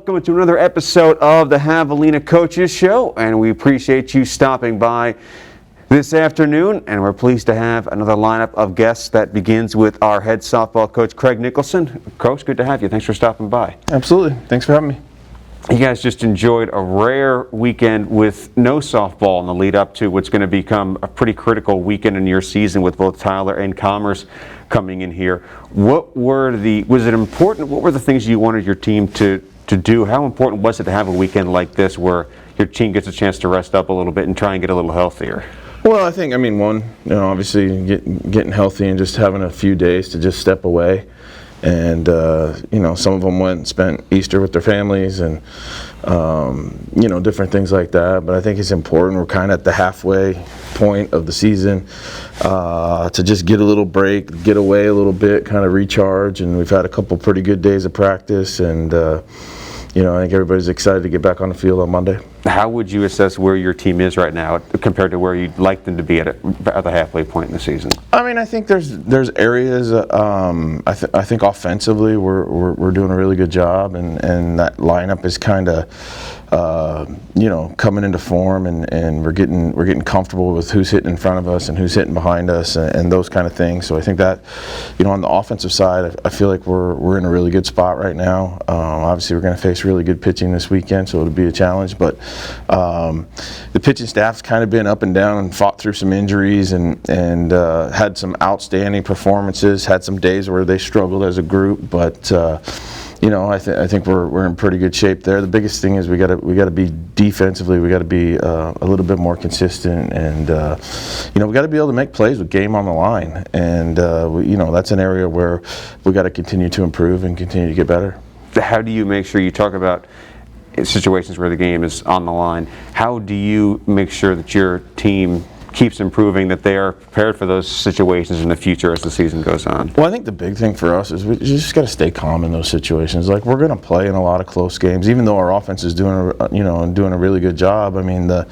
Welcome to another episode of the Javelina Coaches Show, and we appreciate you stopping by this afternoon, and we're pleased to have another lineup of guests that begins with our head softball coach, Craig Nicholson. Coach, good to have you. Thanks for stopping by. Absolutely. Thanks for having me. You guys just enjoyed a rare weekend with no softball in the lead up to what's going to become a pretty critical weekend in your season with both Tyler and Commerce coming in here. Was it important? What were the things you wanted your team to do? How important was it to have a weekend like this where your team gets a chance to rest up a little bit and try and get a little healthier? Well, obviously getting healthy and just having a few days to just step away. And, some of them went and spent Easter with their families and, different things like that. But I think it's important. We're kind of at the halfway point of the season to just get a little break, get away a little bit, kind of recharge. And we've had a couple pretty good days of practice. And, I think everybody's excited to get back on the field on Monday. How would you assess where your team is right now compared to where you'd like them to be at the halfway point in the season? I think there's areas. I think offensively we're doing a really good job, and that lineup is kind of coming into form, and we're getting comfortable with who's hitting in front of us and who's hitting behind us and those kind of things. So I think that on the offensive side, I feel like we're in a really good spot right now. Obviously, we're going to face really good pitching this weekend, so it'll be a challenge. But the pitching staff's kind of been up and down and fought through some injuries and had some outstanding performances. Had some days where they struggled as a group, but. I think we're in pretty good shape there. The biggest thing is we got to be defensively. We got to be a little bit more consistent, and we got to be able to make plays with game on the line. And that's an area where we got to continue to improve and continue to get better. How do you make sure you talk about situations where the game is on the line? How do you make sure that your team keeps improving, that they are prepared for those situations in the future as the season goes on? Well, I think the big thing for us is we just got to stay calm in those situations. Like, we're going to play in a lot of close games, even though our offense is doing a really good job. I mean, the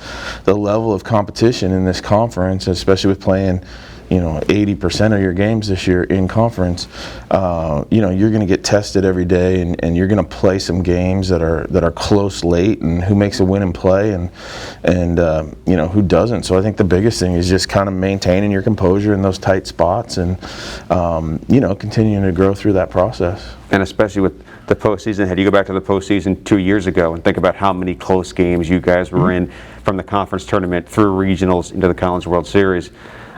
level of competition in this conference, especially with playing 80% of your games this year in conference, you're going to get tested every day, and you're going to play some games that are close late, and who makes a winning play and who doesn't. So I think the biggest thing is just kind of maintaining your composure in those tight spots and continuing to grow through that process. And especially with the postseason, had you go back to the postseason 2 years ago and think about how many close games you guys were in from the conference tournament through regionals into the College World Series.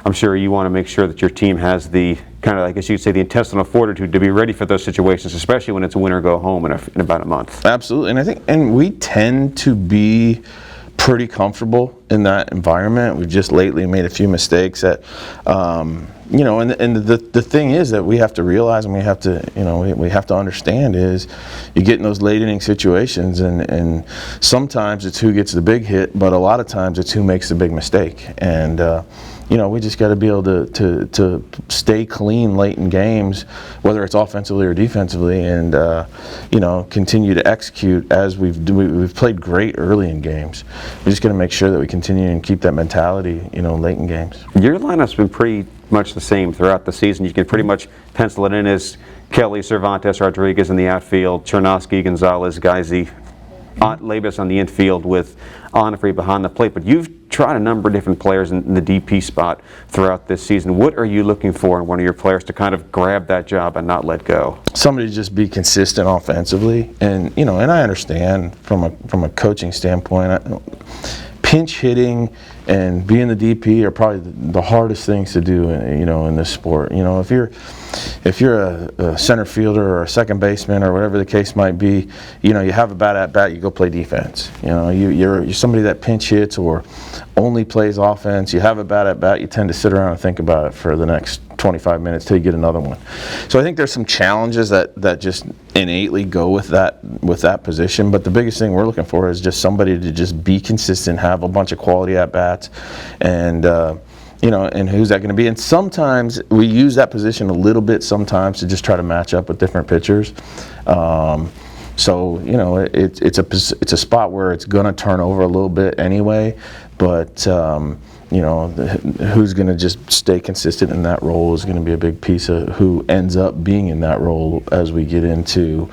I'm sure you want to make sure that your team has the kind of, I guess you'd say, the intestinal fortitude to be ready for those situations, especially when it's win or go home in about a month. Absolutely, and we tend to be pretty comfortable in that environment. We've just lately made a few mistakes that, the thing is that we have to realize, and we have to understand is you get in those late inning situations, and sometimes it's who gets the big hit, but a lot of times it's who makes the big mistake. And we just got to be able to stay clean late in games, whether it's offensively or defensively, and continue to execute as we've played great early in games. We just got to make sure that we continue and keep that mentality, late in games. Your lineup's been pretty much the same throughout the season. You can pretty much pencil it in as Kelly, Cervantes, Rodriguez in the outfield, Chernovsky, Gonzalez, Geisy, Labus on the infield with Onfrey behind the plate. But you've tried a number of different players in the DP spot throughout this season. What are you looking for in one of your players to kind of grab that job and not let go? Somebody to just be consistent offensively, and and I understand from a coaching standpoint, pinch hitting and being the DP are probably the hardest things to do, in this sport. If you're a center fielder or a second baseman or whatever the case might be, you have a bad at bat, you go play defense. You're somebody that pinch hits or only plays offense. You have a bad at bat, you tend to sit around and think about it for the next 25 minutes till you get another one. So I think there's some challenges that just innately go with that position. But the biggest thing we're looking for is just somebody to just be consistent, have a bunch of quality at bats, and and who's that going to be? And sometimes we use that position a little bit sometimes to just try to match up with different pitchers. So it's a spot where it's going to turn over a little bit anyway. But who's going to just stay consistent in that role is going to be a big piece of who ends up being in that role as we get into,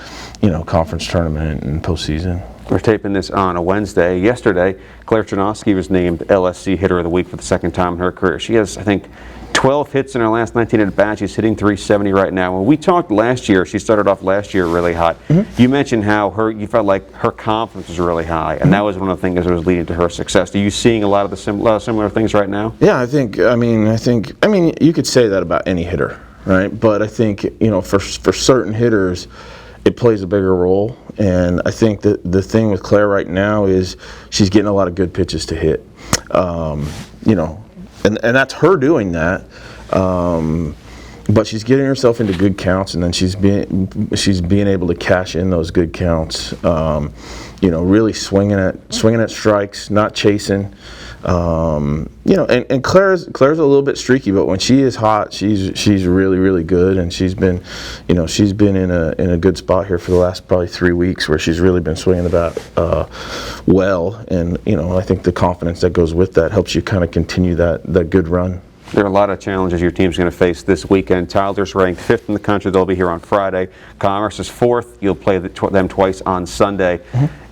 conference tournament and postseason. We're taping this on a Wednesday. Yesterday, Claire Chernosky was named LSC Hitter of the Week for the second time in her career. She has, I think, 12 hits in her last 19 at-bats. She's hitting .370 right now. When we talked last year, she started off last year really hot. You mentioned how you felt like her confidence was really high, and that was one of the things that was leading to her success. Are you seeing a lot of the similar things right now? Yeah, I think you could say that about any hitter, right? But I think, for certain hitters, it plays a bigger role. And I think that the thing with Claire right now is she's getting a lot of good pitches to hit. And that's her doing that. But she's getting herself into good counts, and then she's being able to cash in those good counts. Really swinging at strikes, not chasing. And Claire's a little bit streaky, but when she is hot, she's really, really good, and she's been in a good spot here for the last probably 3 weeks where she's really been swinging the bat well, and I think the confidence that goes with that helps you kind of continue that good run. There are a lot of challenges your team's going to face this weekend. Tyler's ranked 5th in the country. They'll be here on Friday. Commerce is 4th. You'll play them twice on Sunday.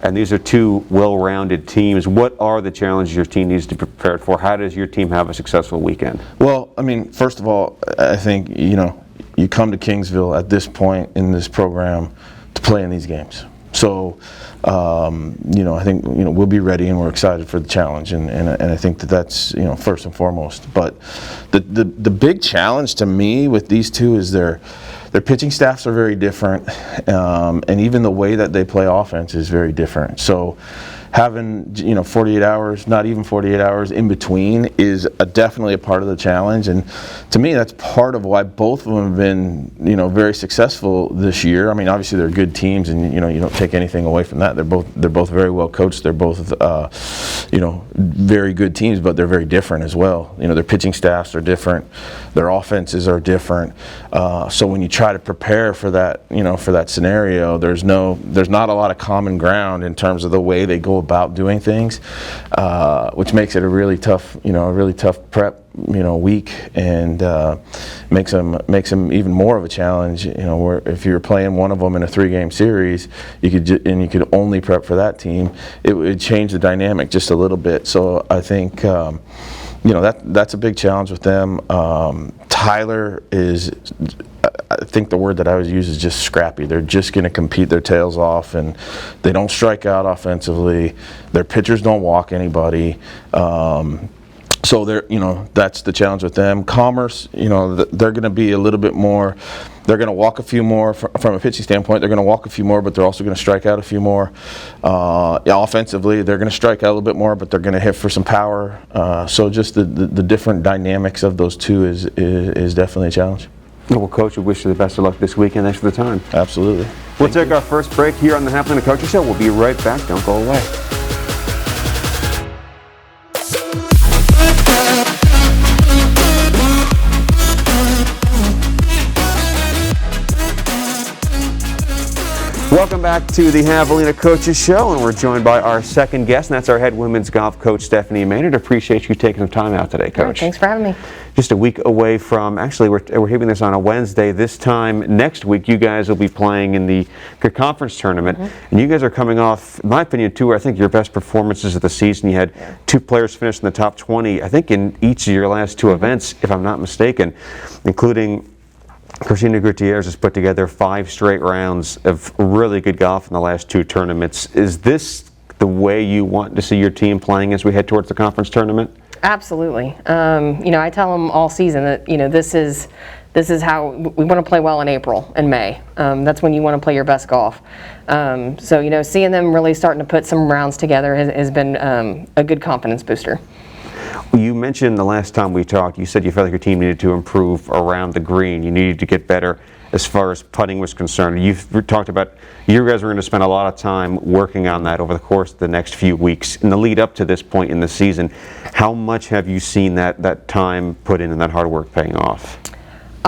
And these are two well-rounded teams. What are the challenges your team needs to be prepared for? How does your team have a successful weekend? Well, first of all, I think, you come to Kingsville at this point in this program to play in these games. So, I think, we'll be ready, and we're excited for the challenge, and I think that's, first and foremost. But the big challenge to me with these two is their pitching staffs are very different, and even the way that they play offense is very different. So having 48 hours, not even 48 hours in between is definitely a part of the challenge, and to me that's part of why both of them have been very successful this year. Obviously they're good teams, and you don't take anything away from that. They're both very well coached. They're both very good teams, but they're very different as well. Their pitching staffs are different, their offenses are different. So when you try to prepare for that, for that scenario, there's not a lot of common ground in terms of the way they go about doing things, which makes it a really tough prep week, and makes them even more of a challenge. Where if you're playing one of them in a 3-game series, you could only prep for that team, it would change the dynamic just a little bit. So I think that's a big challenge with them. Tyler is, I think the word that I would use is just scrappy. They're just going to compete their tails off, and they don't strike out offensively. Their pitchers don't walk anybody. So that's the challenge with them. Commerce, they're going to be a little bit more. They're going to walk a few more from a pitching standpoint. They're going to walk a few more, but they're also going to strike out a few more. Offensively, they're going to strike out a little bit more, but they're going to hit for some power. So just the different dynamics of those two is definitely a challenge. Well, Coach, we wish you the best of luck this weekend. Thanks for the time. Absolutely. We'll take our first break here on the Javelina Coaching Show. We'll be right back. Don't go away. Welcome back to the Javelina Coaches Show, and we're joined by our second guest, and that's our head women's golf coach, Stefanie Maynard. Appreciate you taking some time out today, Coach. Right, thanks for having me. Just a week away from, actually, we're hitting this on a Wednesday. This time next week, you guys will be playing in the conference tournament, and you guys are coming off, in my opinion, two, I think, your best performances of the season. You had two players finish in the top 20, I think, in each of your last two events, if I'm not mistaken, including Christina Gutierrez has put together 5 straight rounds of really good golf in the last 2 tournaments. Is this the way you want to see your team playing as we head towards the conference tournament? Absolutely. I tell them all season that this is how we want to play well in April and May. That's when you want to play your best golf. So seeing them really starting to put some rounds together has been a good confidence booster. You mentioned the last time we talked, you said you felt like your team needed to improve around the green. You needed to get better as far as putting was concerned. You've talked about you guys were going to spend a lot of time working on that over the course of the next few weeks. In the lead up to this point in the season, how much have you seen that time put in and that hard work paying off?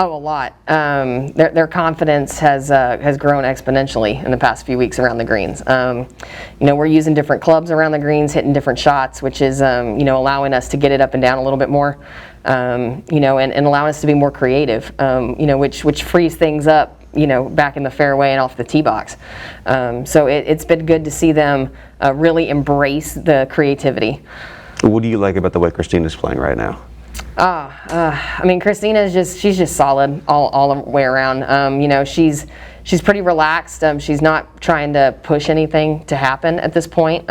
Oh, a lot. Their confidence has grown exponentially in the past few weeks around the greens. We're using different clubs around the greens, hitting different shots, which is allowing us to get it up and down a little bit more. And allowing us to be more creative. Which frees things up. Back in the fairway and off the tee box. So it's been good to see them really embrace the creativity. What do you like about the way Christina's playing right now? She's just solid all the way around. She's pretty relaxed. She's not trying to push anything to happen at this point,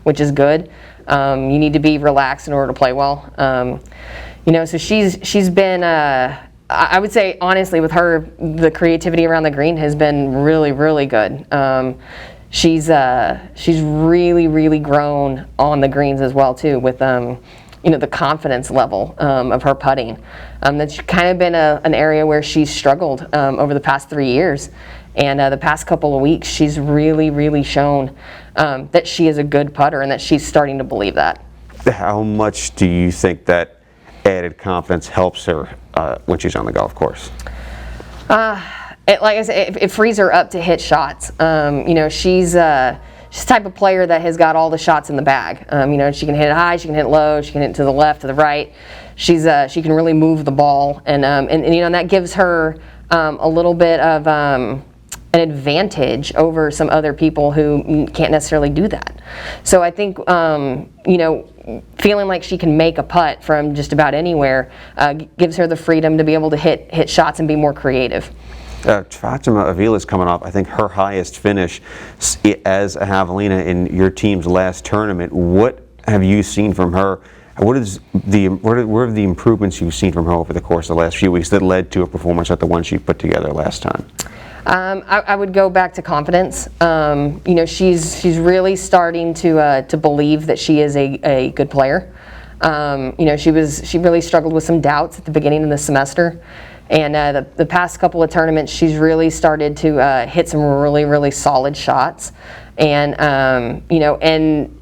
which is good. You need to be relaxed in order to play well. So she's been. I would say honestly, with her, the creativity around the green has been really, really good. She's really, really grown on the greens as well too, with the confidence level of her putting. That's kind of been an area where she's struggled over the past 3 years, and the past couple of weeks she's really, really shown that she is a good putter and that she's starting to believe that. How much do you think that added confidence helps her when she's on the golf course? Like I said, it frees her up to hit shots. She's the type of player that has got all the shots in the bag. She can hit it high, she can hit it low, she can hit it to the left, to the right. She can really move the ball, and that gives her a little bit of an advantage over some other people who can't necessarily do that. So I think feeling like she can make a putt from just about anywhere gives her the freedom to be able to hit shots and be more creative. Fatima Avila's coming off, I think, her highest finish as a Javelina in your team's last tournament. What have you seen from her? What are the improvements you've seen from her over the course of the last few weeks that led to a performance like the one she put together last time? I would go back to confidence. She's really starting to believe that she is a good player. She really struggled with some doubts at the beginning of the semester, and the past couple of tournaments she's really started to hit some really, really solid shots, and and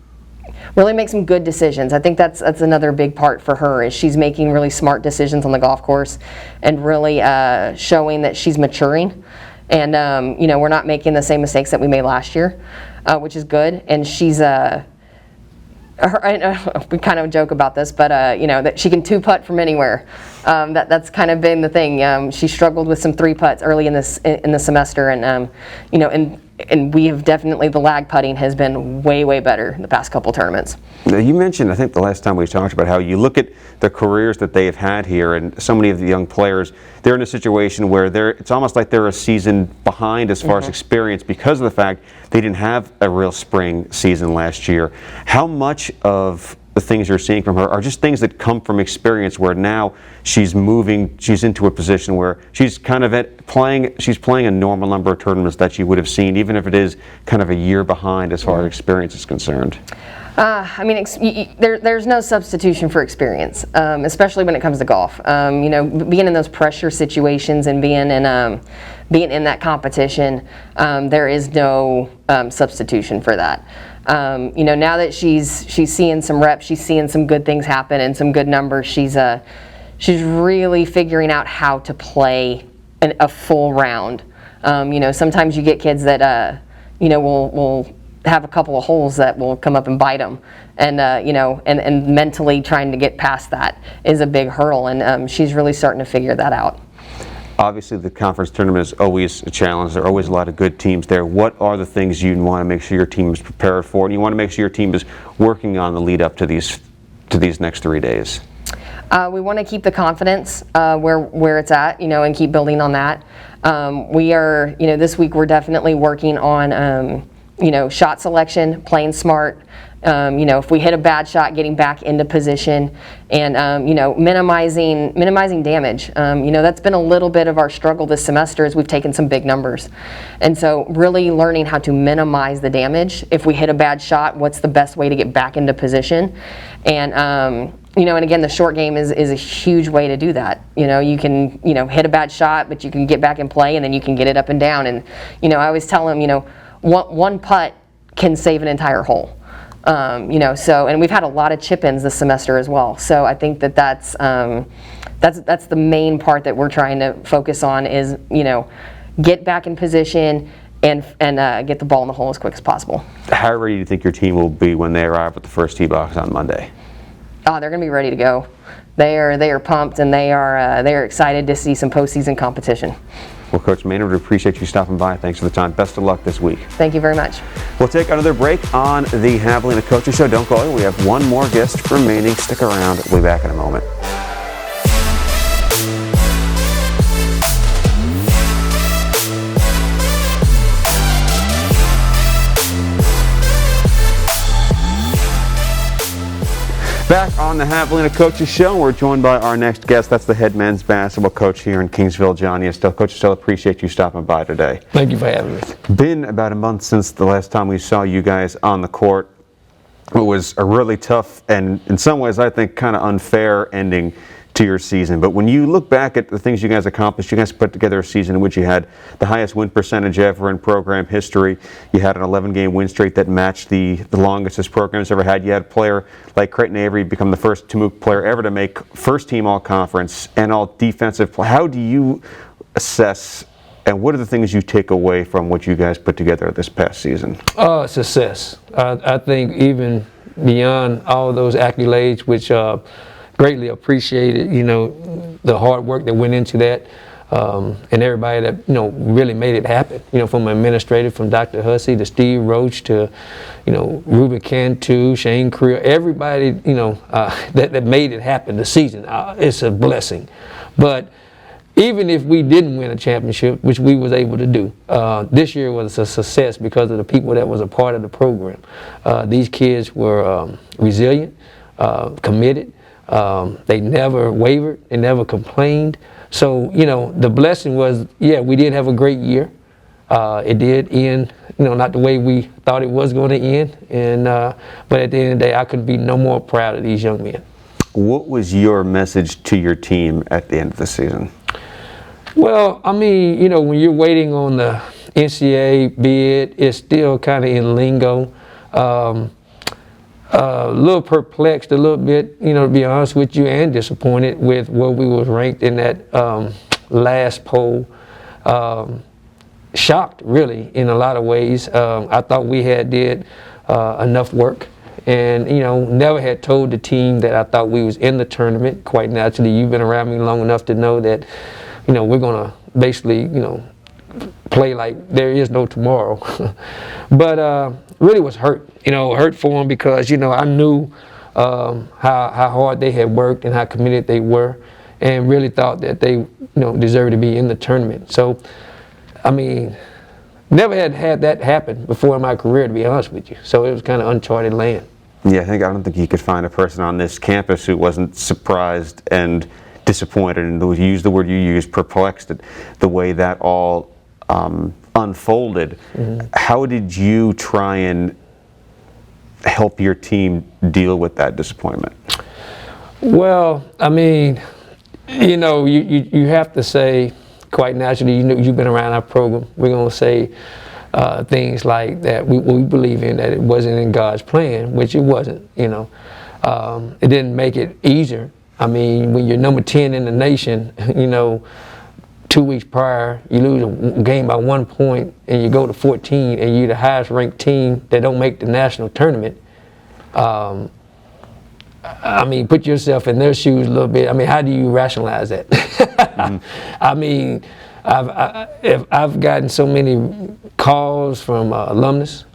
really make some good decisions. I think that's another big part for her, is she's making really smart decisions on the golf course and really showing that she's maturing. And we're not making the same mistakes that we made last year, which is good. And she's we kind of joke about this, but that she can two putt from anywhere. That's kind of been the thing. She struggled with some three putts early in the semester, and and we have definitely, the lag putting has been way, way better in the past couple tournaments. Now, you mentioned, I think the last time we talked about how you look at the careers that they have had here, and so many of the young players, they're in a situation where it's almost like they're a season behind as far as experience because of the fact they didn't have a real spring season last year. How much of the things you're seeing from her are just things that come from experience, where now she's into a position where she's kind of playing a normal number of tournaments that she would have seen, even if it is kind of a year behind as far as experience is concerned? There's no substitution for experience, especially when it comes to golf. Being in those pressure situations and being in that competition, there is no substitution for that. Now that she's seeing some reps, she's seeing some good things happen and some good numbers. She's really figuring out how to play a full round. Sometimes you get kids that will have a couple of holes that will come up and bite them, and and mentally trying to get past that is a big hurdle, and she's really starting to figure that out. Obviously, the conference tournament is always a challenge. There are always a lot of good teams there. What are the things you want to make sure your team is prepared for, and you want to make sure your team is working on the lead up to these next 3 days? We want to keep the confidence where it's at, and keep building on that. We are, this week we're definitely working on, shot selection, playing smart. If we hit a bad shot, getting back into position, and minimizing damage. That's been a little bit of our struggle this semester, as we've taken some big numbers, and so really learning how to minimize the damage. If we hit a bad shot, what's the best way to get back into position? And and again, the short game is a huge way to do that. You can hit a bad shot, but you can get back and play, and then you can get it up and down. And I always tell them, one putt can save an entire hole. So, and we've had a lot of chip-ins this semester as well. So I think that's the main part that we're trying to focus on is, get back in position and get the ball in the hole as quick as possible. How ready do you think your team will be when they arrive at the first tee box on Monday? Oh, they're going to be ready to go. They are pumped, and they are excited to see some postseason competition. Well, Coach Maynard, we appreciate you stopping by. Thanks for the time. Best of luck this week. Thank you very much. We'll take another break on the Javelina Coaching Show. Don't go away. We have one more guest remaining. Stick around. We'll be back in a moment. Back on the Javelina Coaches Show, we're joined by our next guest. That's the head men's basketball coach here in Kingsville, Johnny Estelle. Coach Estelle, appreciate you stopping by today. Thank you for having me. Been about a month since the last time we saw you guys on the court. It was a really tough and, in some ways, I think, kind of unfair ending to your season. But when you look back at the things you guys accomplished, you guys put together a season in which you had the highest win percentage ever in program history. You had an 11-game win streak that matched the longest this program's ever had. You had a player like Craig Nicholson become the first Temuco player ever to make first-team all-conference and all-defensive play. How do you assess and what are the things you take away from what you guys put together this past season? Success. I think even beyond all those accolades, which greatly appreciated, the hard work that went into that, and everybody that, really made it happen, from administrative, from Dr. Hussey to Steve Roach to, Ruben Cantu, Shane Creel, everybody, that made it happen this season. It's a blessing. But even if we didn't win a championship, which we was able to do, this year was a success because of the people that was a part of the program. These kids were resilient, committed. They never wavered. They never complained. So, the blessing was, we did have a great year. It did end, not the way we thought it was going to end. And but at the end of the day, I couldn't be no more proud of these young men. What was your message to your team at the end of the season? Well, I mean, when you're waiting on the NCAA bid, it's still kind of in lingo. A little perplexed a little bit, to be honest with you, and disappointed with where we was ranked in that last poll. Shocked, really, in a lot of ways. I thought we had did enough work, and never had told the team that I thought we was in the tournament. Quite naturally, you've been around me long enough to know that, we're gonna basically, play like there is no tomorrow. But really was hurt, hurt for them because, I knew how hard they had worked and how committed they were, and really thought that they, deserved to be in the tournament. So, I mean, never had that happen before in my career, to be honest with you. So it was kind of uncharted land. Yeah, I don't think you could find a person on this campus who wasn't surprised and disappointed, and use the word you used, perplexed at the way that all unfolded. Mm-hmm. How did you try and help your team deal with that disappointment? Well, I mean, you have to say, quite naturally, you've been around our program. We're going to say things like that we believe in, that it wasn't in God's plan, which it wasn't, It didn't make it easier. I mean, when you're number 10 in the nation, 2 weeks prior, you lose a game by 1 point, and you go to 14, and you're the highest ranked team that don't make the national tournament. I mean, put yourself in their shoes a little bit. I mean, how do you rationalize that? Mm-hmm. I mean, I've gotten so many calls from alumnus,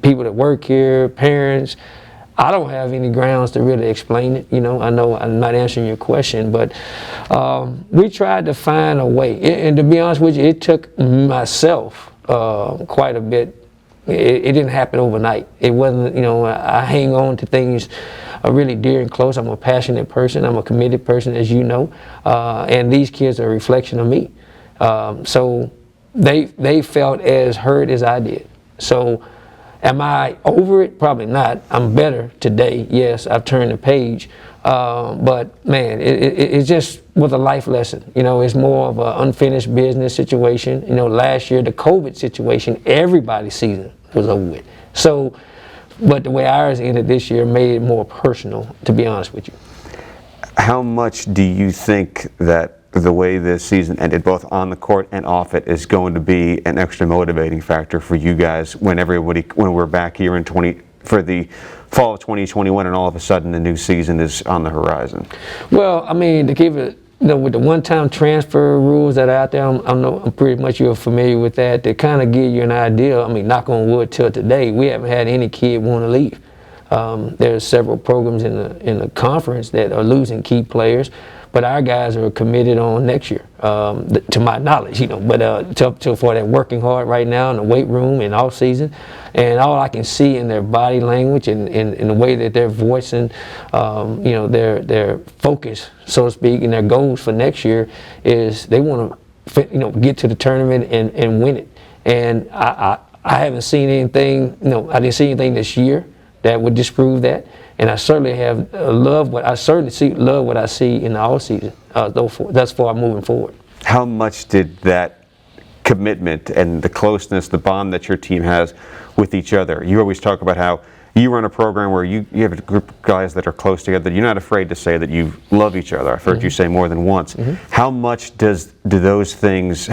people that work here, parents. I don't have any grounds to really explain it. I know I'm not answering your question, but we tried to find a way. And to be honest with you, it took myself quite a bit. It didn't happen overnight. It wasn't, I hang on to things really dear and close. I'm a passionate person. I'm a committed person, as you know. And these kids are a reflection of me. So they felt as hurt as I did. So am I over it? Probably not. I'm better today. Yes, I've turned the page. But man, it just was a life lesson. It's more of an unfinished business situation. Last year, the COVID situation, everybody's season was over with. So But the way ours ended this year made it more personal, to be honest with you. How much do you think that the way this season ended, both on the court and off it, is going to be an extra motivating factor for you guys when we're back here for the fall of 2021 and all of a sudden the new season is on the horizon? Well, I mean, to give it, with the one-time transfer rules that are out there, I'm pretty much you're familiar with that. They kind of give you an idea. I mean, knock on wood, till today, we haven't had any kid want to leave. There's several programs in the conference that are losing key players, but our guys are committed on next year, to my knowledge, but for that working hard right now in the weight room and off season. And all I can see in their body language and in the way that they're voicing, their focus, so to speak, and their goals for next year is they want to, get to the tournament and win it. And I haven't seen anything, I didn't see anything this year that would disprove that. And I certainly have love what I see in the all season. That's far moving forward. How much did that commitment and the closeness, the bond that your team has with each other? You always talk about how you run a program where you have a group of guys that are close together. You're not afraid to say that you love each other. I've heard you say more than once. How much did those things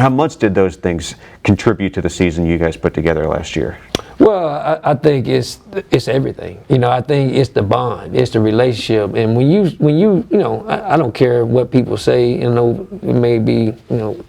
contribute to the season you guys put together last year? Well, I think it's everything. I think it's the bond, it's the relationship, and when you I don't care what people say. It may be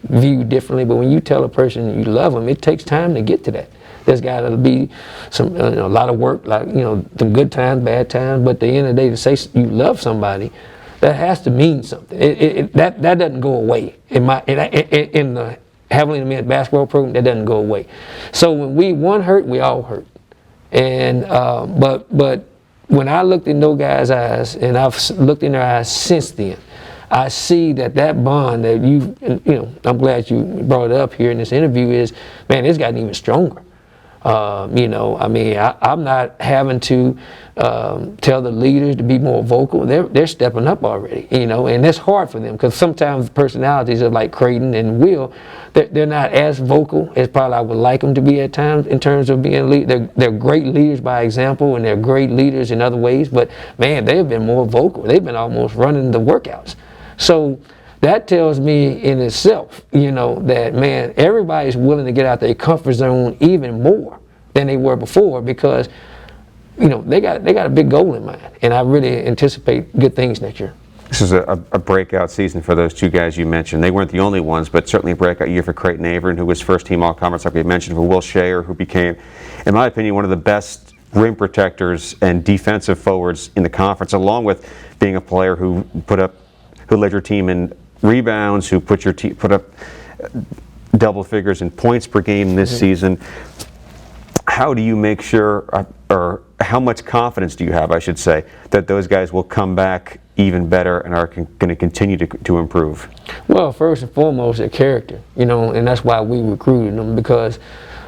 viewed differently, but when you tell a person you love them, it takes time to get to that. There's got to be some a lot of work, like some good times, bad times. But at the end of the day, to say you love somebody, that has to mean something. That doesn't go away in the Javelina men's basketball program. That doesn't go away. So when one hurt, we all hurt. And but when I looked in those guys' eyes, and I've looked in their eyes since then, I see that bond that I'm glad you brought it up here in this interview is, man, it's gotten even stronger. I'm not having to tell the leaders to be more vocal. They're stepping up already, and it's hard for them because sometimes personalities are like Creighton and Will. They're not as vocal as probably I would like them to be at times in terms of being lead. They're great leaders by example, and they're great leaders in other ways. But man, they've been more vocal. They've been almost running the workouts. So that tells me in itself, that, man, everybody's willing to get out their comfort zone even more than they were before because, they got a big goal in mind. And I really anticipate good things next year. This is a breakout season for those two guys you mentioned. They weren't the only ones, but certainly a breakout year for Creighton Avery, who was first-team All-Conference, like we mentioned, for Will Shayer, who became, in my opinion, one of the best rim protectors and defensive forwards in the conference, along with being a player who led your team in rebounds, who put up double figures in points per game this season. How do you make sure, or how much confidence do you have, I should say, that those guys will come back even better and are going to continue to improve? Well, first and foremost, their character, and that's why we recruited them, because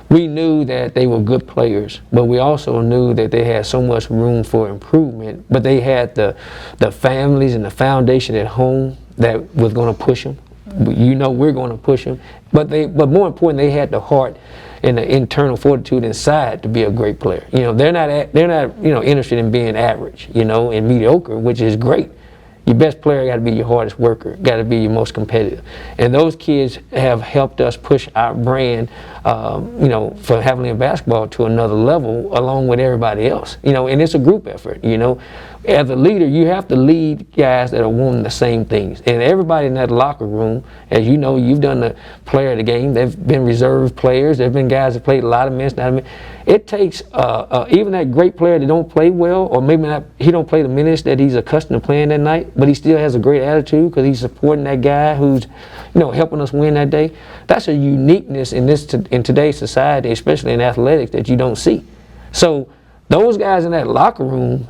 we knew that they were good players, but we also knew that they had so much room for improvement. But they had the families and the foundation at home that was going to push them. We're going to push them. But more important, they had the heart and the internal fortitude inside to be a great player. They're not interested in being average, and mediocre, which is great. Your best player got to be your hardest worker, got to be your most competitive. And those kids have helped us push our brand, for Javelina basketball to another level along with everybody else. And it's a group effort, As a leader, you have to lead guys that are wanting the same things. And everybody in that locker room, as you know, you've done the player of the game. They've been reserve players. There have been guys that played a lot of minutes. It takes even that great player that don't play well, or maybe not, he don't play the minutes that he's accustomed to playing that night, but he still has a great attitude because he's supporting that guy who's, helping us win that day. That's a uniqueness in today's society, especially in athletics, that you don't see. So those guys in that locker room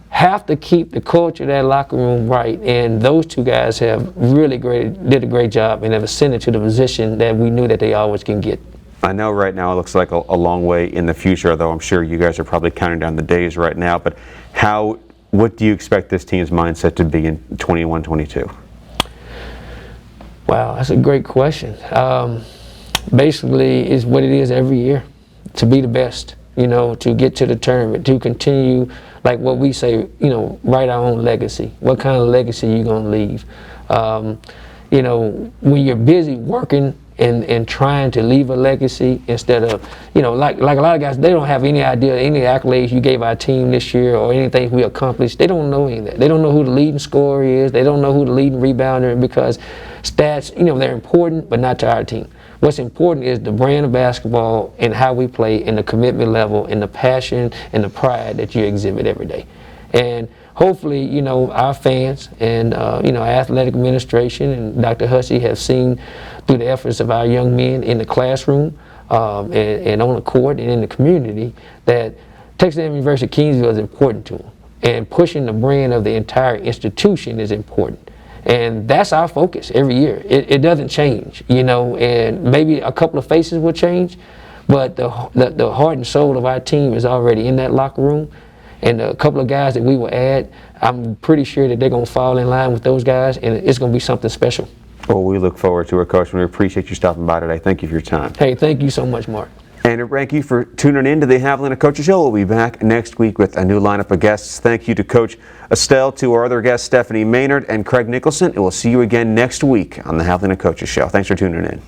have to keep the culture of that locker room right, and those two guys have really did a great job and have ascended to the position that we knew that they always can get. I know right now it looks like a long way in the future, though I'm sure you guys are probably counting down the days right now, but what do you expect this team's mindset to be in 21-22? Wow, that's a great question. Basically, it's what it is every year, to be the best. to get to the tournament, to continue, like what we say, write our own legacy. What kind of legacy you gonna leave? When you're busy working and trying to leave a legacy instead of, like a lot of guys, they don't have any idea, any accolades you gave our team this year or anything we accomplished. They don't know any of that. They don't know who the leading scorer is. They don't know who the leading rebounder is, because stats, they're important, but not to our team. What's important is the brand of basketball and how we play, and the commitment level and the passion and the pride that you exhibit every day. And hopefully, our fans and, our athletic administration and Dr. Hussey have seen through the efforts of our young men in the classroom and on the court and in the community that Texas A&M University Kingsville is important to them. And pushing the brand of the entire institution is important. And that's our focus every year. It doesn't change, and maybe a couple of faces will change, but the heart and soul of our team is already in that locker room. And a couple of guys that we will add, I'm pretty sure that they're going to fall in line with those guys, and it's going to be something special. Well, we look forward to it, Coach, and we appreciate you stopping by today. Thank you for your time. Hey, thank you so much, Mark. And thank you for tuning in to the Javelina Coaches Show. We'll be back next week with a new lineup of guests. Thank you to Coach Estelle, to our other guests, Stefanie Maynard and Craig Nicholson, and we'll see you again next week on the Javelina Coaches Show. Thanks for tuning in.